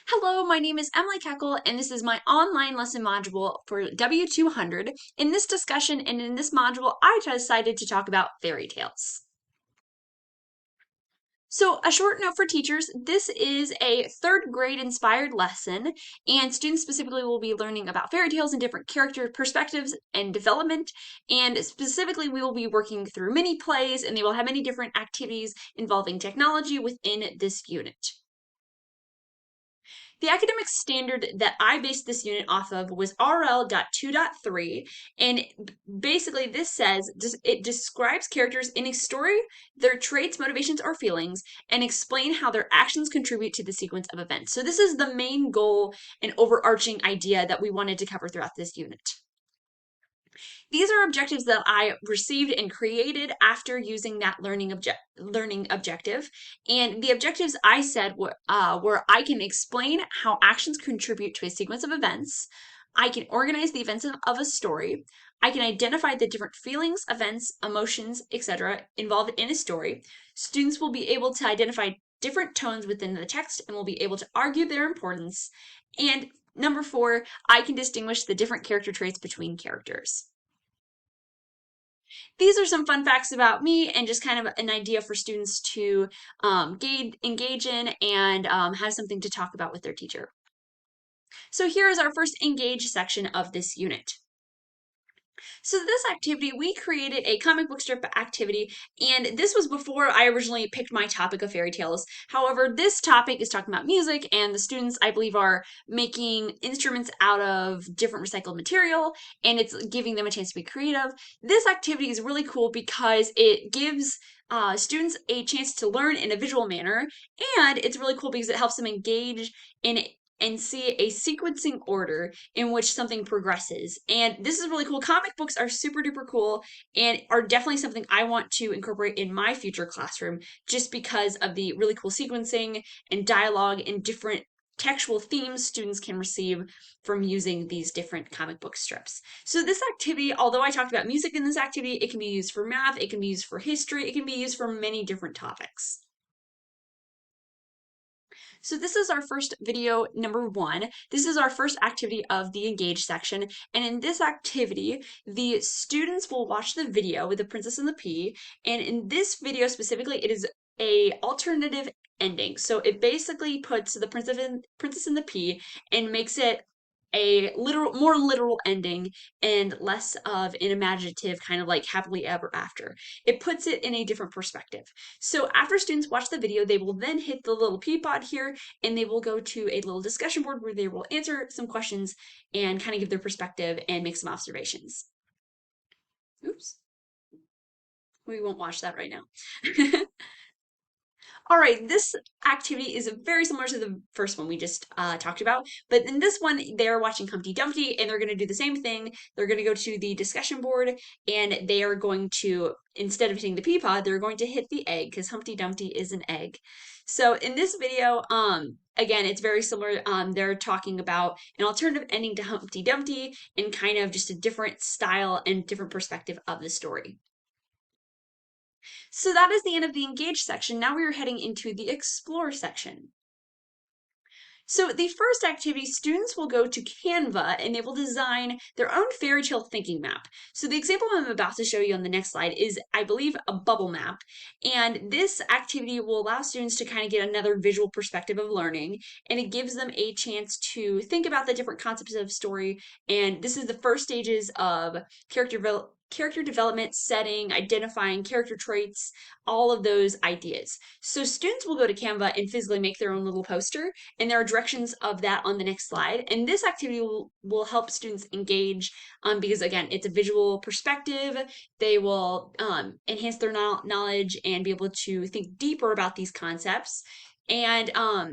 Hello, my name is Emily Keckle, and this is my online lesson module for W200. In this discussion and in this module, I decided to talk about fairy tales. So, a short note for teachers, this is a third grade inspired lesson, and students specifically will be learning about fairy tales and different character perspectives and development. And specifically, we will be working through mini plays, and they will have many different activities involving technology within this unit. The academic standard that I based this unit off of was RL.2.3, and basically this says it describes characters in a story, their traits, motivations, or feelings, and explain how their actions contribute to the sequence of events. So this is the main goal and overarching idea that we wanted to cover throughout this unit. These are objectives that I received and created after using that learning objective. And the objectives I said were I can explain how actions contribute to a sequence of events. I can organize the events of a story. I can identify the different feelings, events, emotions, etc. involved in a story. Students will be able to identify different tones within the text and will be able to argue their importance. And number 4, I can distinguish the different character traits between characters. These are some fun facts about me and just kind of an idea for students to engage in and have something to talk about with their teacher. So here is our first engage section of this unit. So this activity, we created a comic book strip activity, and this was before I originally picked my topic of fairy tales. However, this topic is talking about music, and the students, I believe, are making instruments out of different recycled material, and it's giving them a chance to be creative. This activity is really cool because it gives students a chance to learn in a visual manner, and it's really cool because it helps them engage in and see a sequencing order in which something progresses. And this is really cool. Comic books are super duper cool and are definitely something I want to incorporate in my future classroom just because of the really cool sequencing and dialogue and different textual themes students can receive from using these different comic book strips. So this activity, although I talked about music in this activity, it can be used for math, it can be used for history, it can be used for many different topics. So this is our first video, number 1. This is our first activity of the engage section. And in this activity, the students will watch the video with the Princess and the Pea. And in this video specifically, it is a alternative ending. So it basically puts the Princess and the Pea and makes it a more literal ending and less of an imaginative kind of like happily ever after. It puts it in a different perspective. So after students watch the video, they will then hit the little peapod here and they will go to a little discussion board where they will answer some questions and kind of give their perspective and make some observations. Oops. We won't watch that right now. All right, this activity is very similar to the first one we just talked about, but in this one, they're watching Humpty Dumpty and they're going to do the same thing. They're going to go to the discussion board and they are going to, instead of hitting the pea pod, they're going to hit the egg because Humpty Dumpty is an egg. So in this video, again, it's very similar. They're talking about an alternative ending to Humpty Dumpty and kind of just a different style and different perspective of the story. So that is the end of the engage section. Now we are heading into the explore section. So the first activity, students will go to Canva and they will design their own fairy tale thinking map. So the example I'm about to show you on the next slide is, I believe, a bubble map. And this activity will allow students to kind of get another visual perspective of learning. And it gives them a chance to think about the different concepts of story. And this is the first stages of character development, setting, identifying character traits, all of those ideas. So students will go to Canva and physically make their own little poster, and there are directions of that on the next slide. And this activity will help students engage because, again, it's a visual perspective. They will enhance their knowledge and be able to think deeper about these concepts. And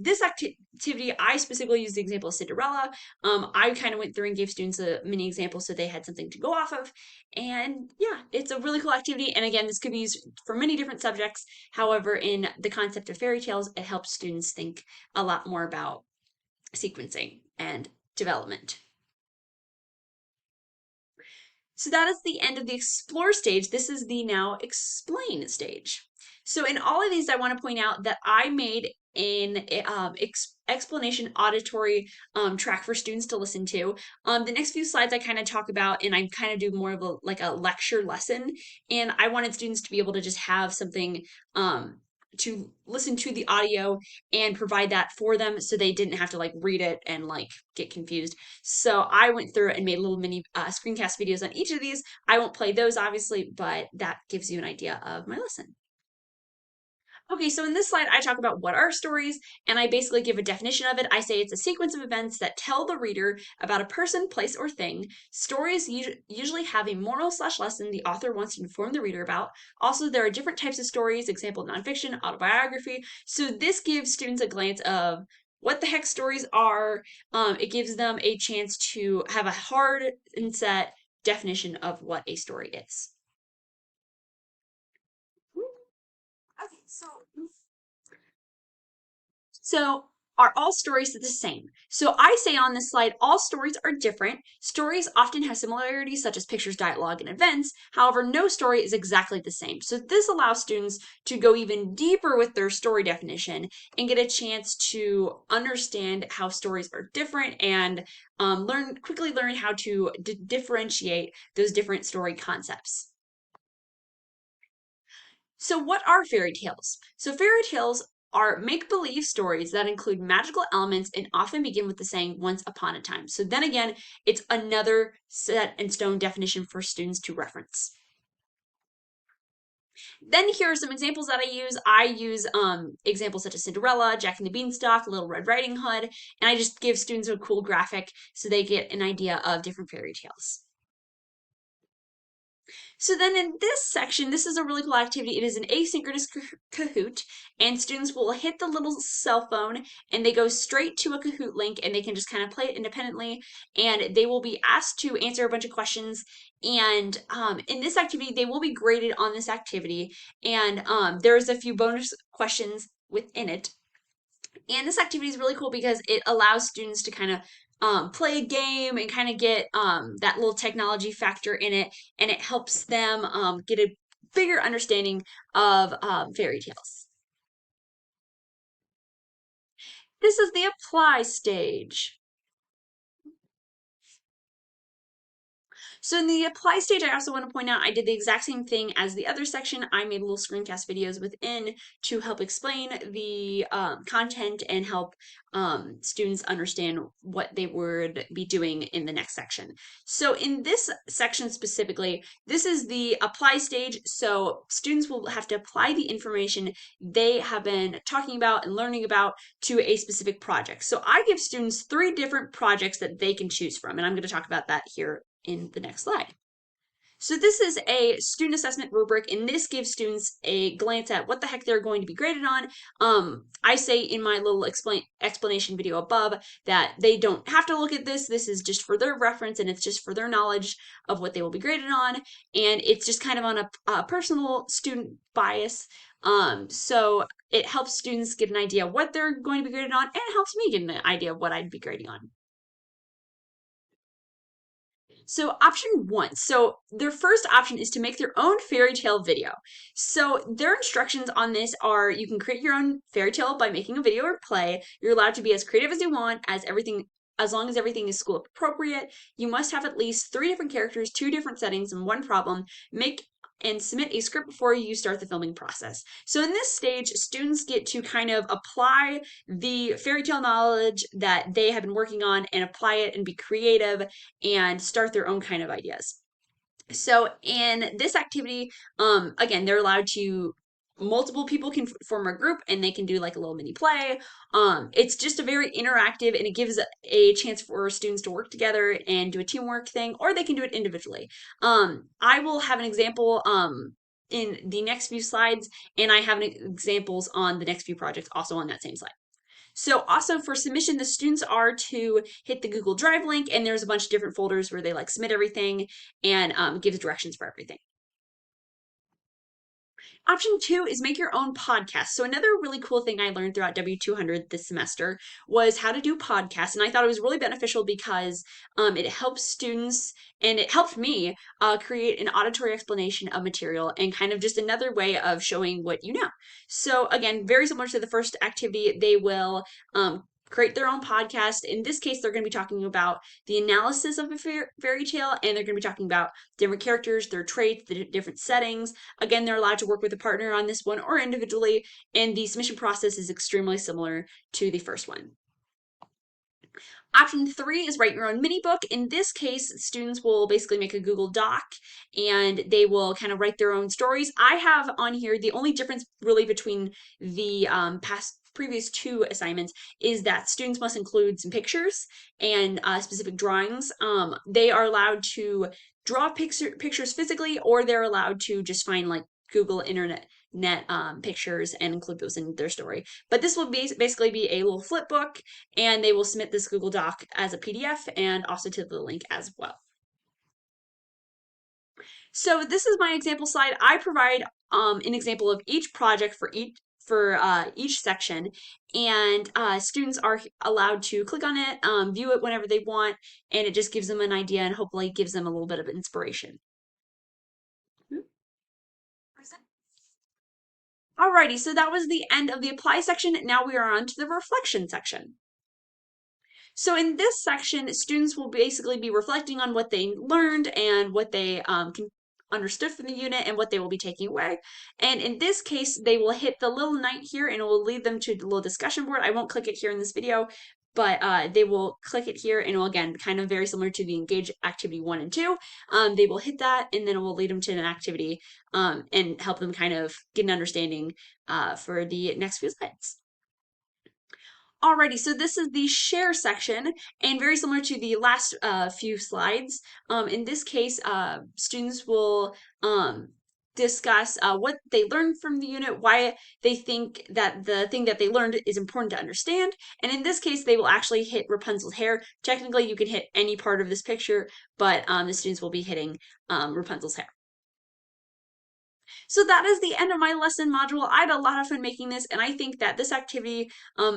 this activity, I specifically used the example of Cinderella. I kind of went through and gave students a mini example so they had something to go off of. And yeah, it's a really cool activity. And again, this could be used for many different subjects. However, in the concept of fairy tales, it helps students think a lot more about sequencing and development. So that is the end of the explore stage. This is the now explain stage. So in all of these, I want to point out that I made an explanation auditory track for students to listen to. The next few slides I kind of talk about, and I kind of do more of a like a lecture lesson, and I wanted students to be able to just have something to listen to the audio and provide that for them so they didn't have to like read it and like get confused. So I went through and made little mini screencast videos on each of these. I won't play those obviously, but that gives you an idea of my lesson. Okay, so in this slide, I talk about what are stories, and I basically give a definition of it. I say it's a sequence of events that tell the reader about a person, place, or thing. Stories usually have a moral slash lesson the author wants to inform the reader about. Also, there are different types of stories, example, nonfiction, autobiography. So this gives students a glance of what the heck stories are. It gives them a chance to have a hard and set definition of what a story is. Okay, so are all stories the same? So I say on this slide, all stories are different. Stories often have similarities such as pictures, dialogue, and events. However, no story is exactly the same. So this allows students to go even deeper with their story definition and get a chance to understand how stories are different and quickly learn how to differentiate those different story concepts. So, what are fairy tales? So, fairy tales are make believe stories that include magical elements and often begin with the saying once upon a time. So, then again, it's another set in stone definition for students to reference. Then here are some examples that I use. I use examples such as Cinderella, Jack and the Beanstalk, Little Red Riding Hood, and I just give students a cool graphic so they get an idea of different fairy tales. So then in this section, this is a really cool activity. It is an asynchronous Kahoot, and students will hit the little cell phone and they go straight to a Kahoot link and they can just kind of play it independently. And they will be asked to answer a bunch of questions. And in this activity, they will be graded on this activity. And there's a few bonus questions within it. And this activity is really cool because it allows students to kind of play a game and kind of get that little technology factor in it, and it helps them get a bigger understanding of fairy tales. This is the apply stage. So in the apply stage, I also want to point out I did the exact same thing as the other section. I made little screencast videos within to help explain the content and help students understand what they would be doing in the next section. So in this section specifically, this is the apply stage. So students will have to apply the information they have been talking about and learning about to a specific project. So I give students 3 different projects that they can choose from, and I'm going to talk about that here in the next slide. So this is a student assessment rubric, and this gives students a glance at what the heck they're going to be graded on. I say in my little explanation video above that they don't have to look at this. This is just for their reference, and it's just for their knowledge of what they will be graded on. And it's just kind of on a personal student bias. So it helps students get an idea of what they're going to be graded on, and it helps me get an idea of what I'd be grading on. So option 1. So their first option is to make their own fairy tale video. So their instructions on this are you can create your own fairy tale by making a video or play. You're allowed to be as creative as you want as long as everything is school appropriate. You must have at least 3 different characters, 2 different settings, and 1 problem. Make and submit a script before you start the filming process. So in this stage, students get to kind of apply the fairy tale knowledge that they have been working on and apply it and be creative and start their own kind of ideas. So in this activity, again, they're allowed to multiple people can form a group and they can do like a little mini play. It's just a very interactive and it gives a chance for students to work together and do a teamwork thing, or they can do it individually. I will have an example in the next few slides, and I have examples on the next few projects also on that same slide. So also for submission, the students are to hit the Google Drive link, and there's a bunch of different folders where they like submit everything and gives directions for everything. Option 2 is make your own podcast. So another really cool thing I learned throughout W200 this semester was how to do podcasts. And I thought it was really beneficial because it helps students and it helped me create an auditory explanation of material and kind of just another way of showing what you know. So again, very similar to the first activity, they will create their own podcast. In this case, they're going to be talking about the analysis of a fairy tale, and they're going to be talking about different characters, their traits, the different settings. Again, they're allowed to work with a partner on this one or individually, and the submission process is extremely similar to the first one. Option 3 is write your own mini book. In this case, students will basically make a Google Doc and they will kind of write their own stories. I have on here the only difference really between the previous 2 assignments is that students must include some pictures and specific drawings. They are allowed to draw pictures physically, or they're allowed to just find like Google Internet pictures and include those in their story. But this will basically be a little flip book, and they will submit this Google Doc as a PDF and also to the link as well. So this is my example slide. I provide an example of each project for each section, and students are allowed to click on it, view it whenever they want, and it just gives them an idea and hopefully gives them a little bit of inspiration. Alrighty, so that was the end of the apply section. Now we are on to the reflection section. So in this section, students will basically be reflecting on what they learned and what they understood from the unit and what they will be taking away. And in this case, they will hit the little knight here and it will lead them to the little discussion board. I won't click it here in this video, but they will click it here and it will, again, kind of very similar to the Engage activity 1 and 2. They will hit that and then it will lead them to an activity and help them kind of get an understanding for the next few slides. Alrighty, so this is the share section, and very similar to the last few slides. In this case, students will discuss what they learned from the unit, why they think that the thing that they learned is important to understand. And in this case, they will actually hit Rapunzel's hair. Technically, you can hit any part of this picture, but the students will be hitting Rapunzel's hair. So that is the end of my lesson module. I had a lot of fun making this, and I think that this activity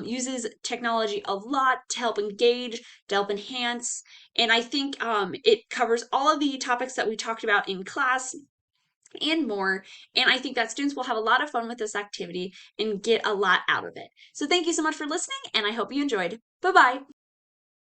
uses technology a lot to help engage, to help enhance, and I think it covers all of the topics that we talked about in class and more, and I think that students will have a lot of fun with this activity and get a lot out of it. So thank you so much for listening, and I hope you enjoyed. Bye-bye!